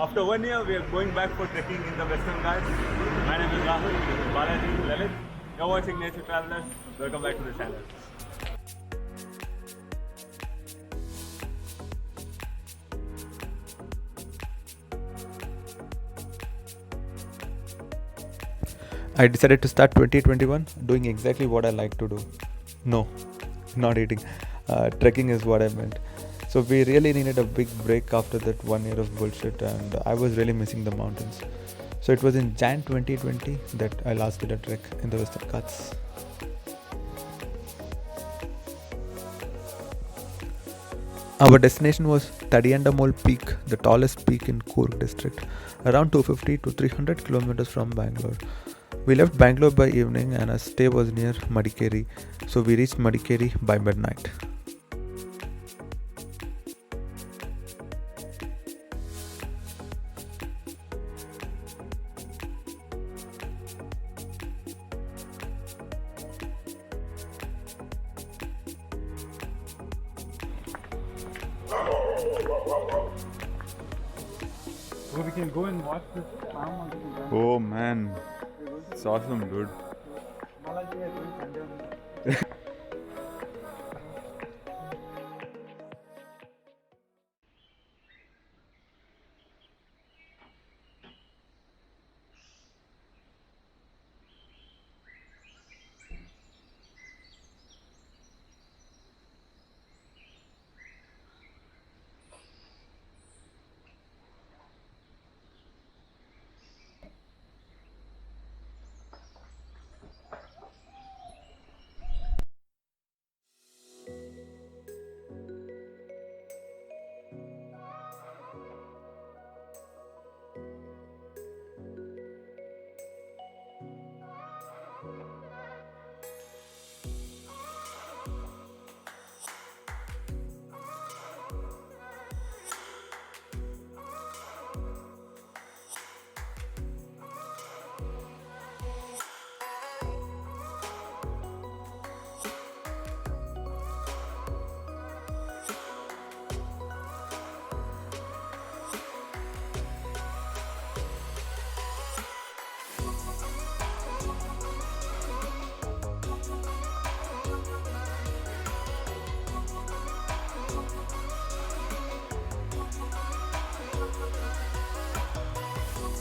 After 1 year, we are going back for trekking in the Western Ghats. My name is Rahul, this is Balaji, Lalit. You're watching Nature Travelers. Welcome back to the channel. I decided to start 2021 doing exactly what I like to do. No, not eating. Trekking is what I meant. So we really needed a big break after that 1 year of bullshit, and I was really missing the mountains. So it was in Jan 2020 that I last did a trek in the Western Ghats. Our destination was Tadiyandamol Peak, the tallest peak in Coorg district, around 250 to 300 kilometers from Bangalore. We left Bangalore by evening and our stay was near Madikeri, so we reached Madikeri by midnight. So we can go and watch this farm. Oh man, it's awesome, dude.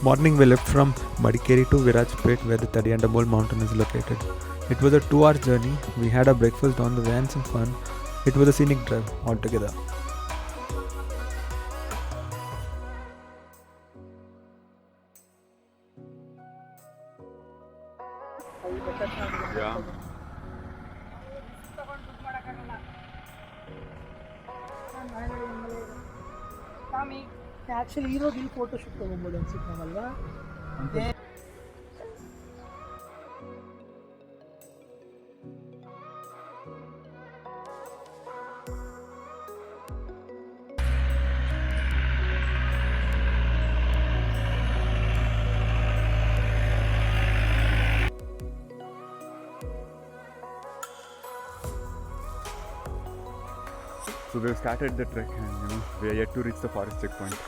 Morning we left from Madikeri to Virajpet where the Tadiyandamol mountain is located. It was a 2 hour journey. We had a breakfast on the way and some fun. It was a scenic drive altogether. Yeah. Actually ಇರೋದು ಇಲ್ಲಿ photo shoot ತೊಗೊಬೋದು ಅನ್ಸುತ್ತೆ ನಾವಲ್ವಾ. So we've started the trek and we are yet to reach the forest checkpoint.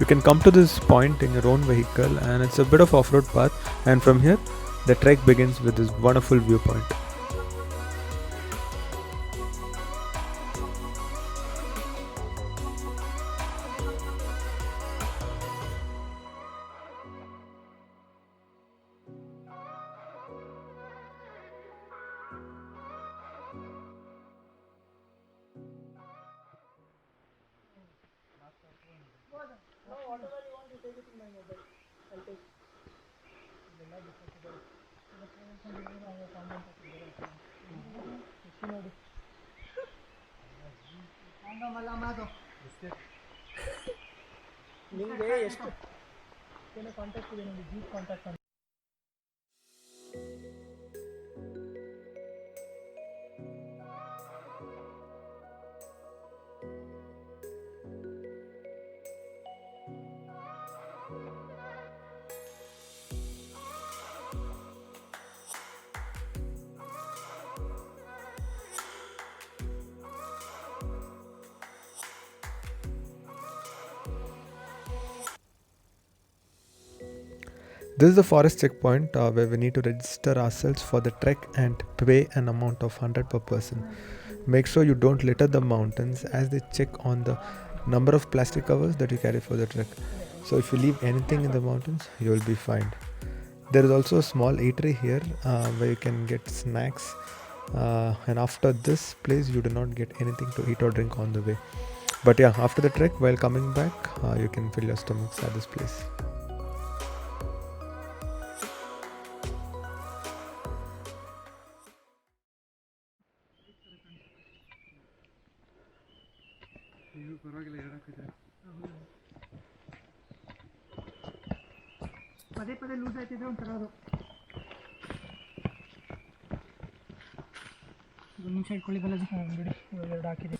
You can come to this point in your own vehicle and it's a bit of off-road path, and from here the trek begins with this wonderful viewpoint. Whatever you want to take it in my mobile. I'll take. ನಿಮಗೆ ಎಷ್ಟು contact ಇದೆ ನೋಡಿ, jeep contact ಅಂತ. This is the forest checkpoint where we need to register ourselves for the trek and pay an amount of 100 per person. Make sure you don't litter the mountains as they check on the number of plastic covers that you carry for the trek. So if you leave anything in the mountains, you will be fined. There is also a small eatery here where you can get snacks, and after this place you do not get anything to eat or drink on the way. But yeah, after the trek, while coming back, you can fill your stomachs at this place. ಪದೇ ಪದೇ loose ಆಯ್ತಿದ್ರೆ ಒಂಥರ ಅದು. ಒಂದು ನಿಮಿಷ ಇಟ್ಕೊಳ್ಳಿ ಬಾಲಾಜಿ, ಬಿಡಿ ಇವಾಗ 2 ಹಾಕಿದೆ.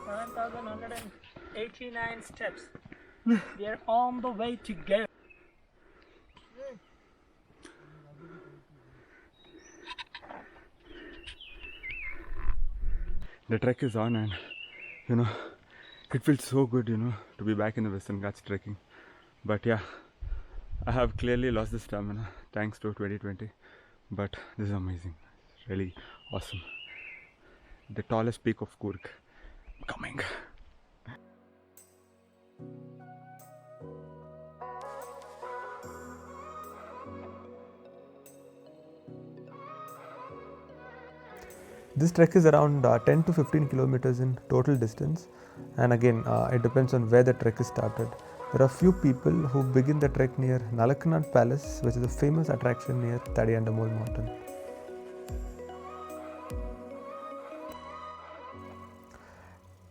$9,189 steps. We are on the way to go. The trek is on, and it feels so good, to be back in the Western Ghats trekking. But yeah, I have clearly lost the stamina thanks to 2020. But this is amazing. It's really awesome. The tallest peak of Coorg coming. This trek is around 10 to 15 kilometers in total distance, and again it depends on where the trek is started. There are few people who begin the trek near Nalaknad Palace, which is a famous attraction near Thadiyandamol mountain.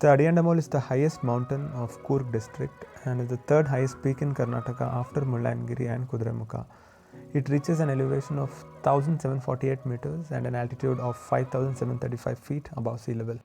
Thadiyandamol is the highest mountain of Coorg district and is the third highest peak in Karnataka after Mullayanagiri and Kudremukha. It reaches an elevation of 1748 meters and an altitude of 5735 feet above sea level.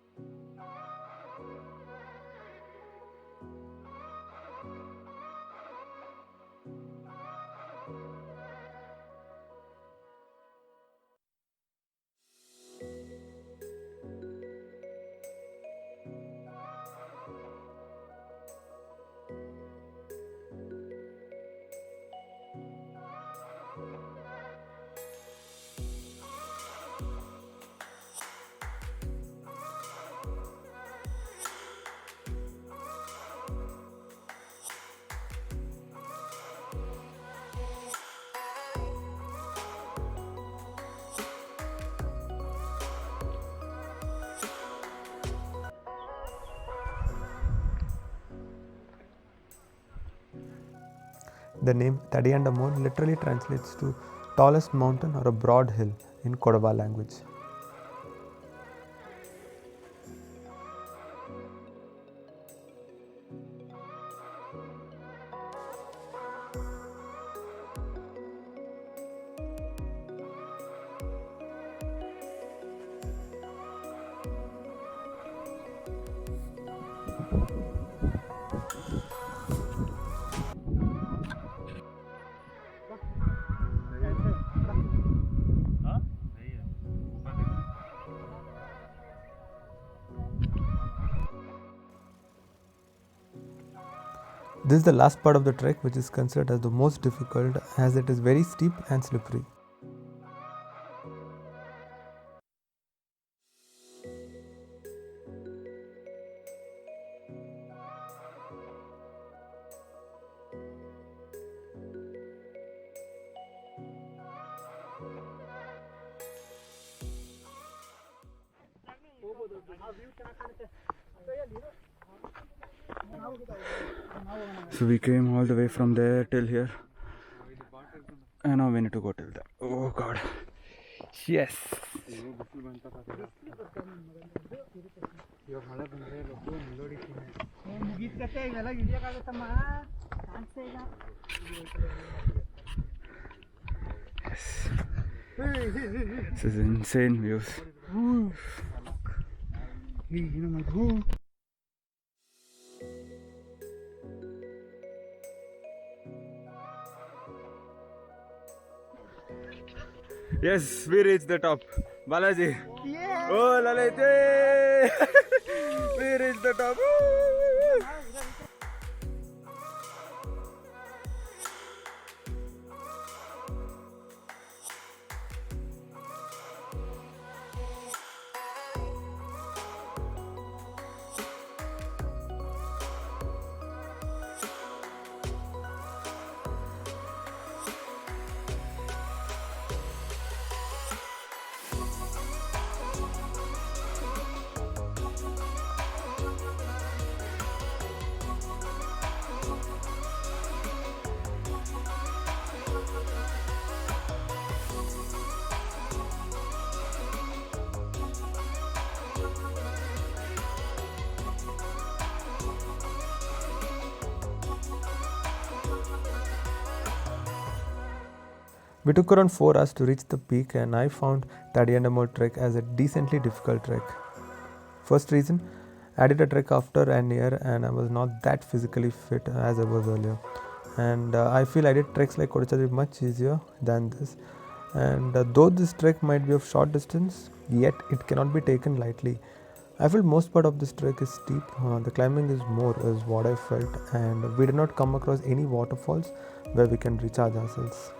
The name Thadiyandamol literally translates to tallest mountain or a broad hill in Kodava language. This is the last part of the trek, which is considered as the most difficult as it is very steep and slippery. So we came all the way from there till here, and now we need to go till there. Oh god, yes. This is insane views. Yes, we reached the top. Balaji. Yeah. Oh, Lalit. We reached the top. Woo! We took around 4 hours to reach the peak, and I found Tadiandamol trek as a decently difficult trek. First reason, I did a trek after an year and I was not that physically fit as I was earlier. And I feel I did treks like Kodachadri much easier than this. And though this trek might be of short distance, yet it cannot be taken lightly. I feel most part of this trek is steep. The climbing is more is what I felt, and we did not come across any waterfalls where we can recharge ourselves.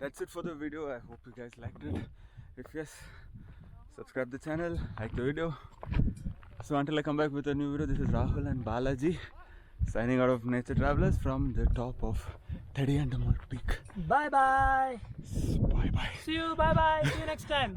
That's it for the video. I hope you guys liked it. If yes, subscribe the channel, like the video. So until I come back with a new video, this is Rahul and Balaji signing out of Nature Travelers from the top of Tadiandamol Peak. Bye bye. Bye bye. See you. Bye bye. See you next time.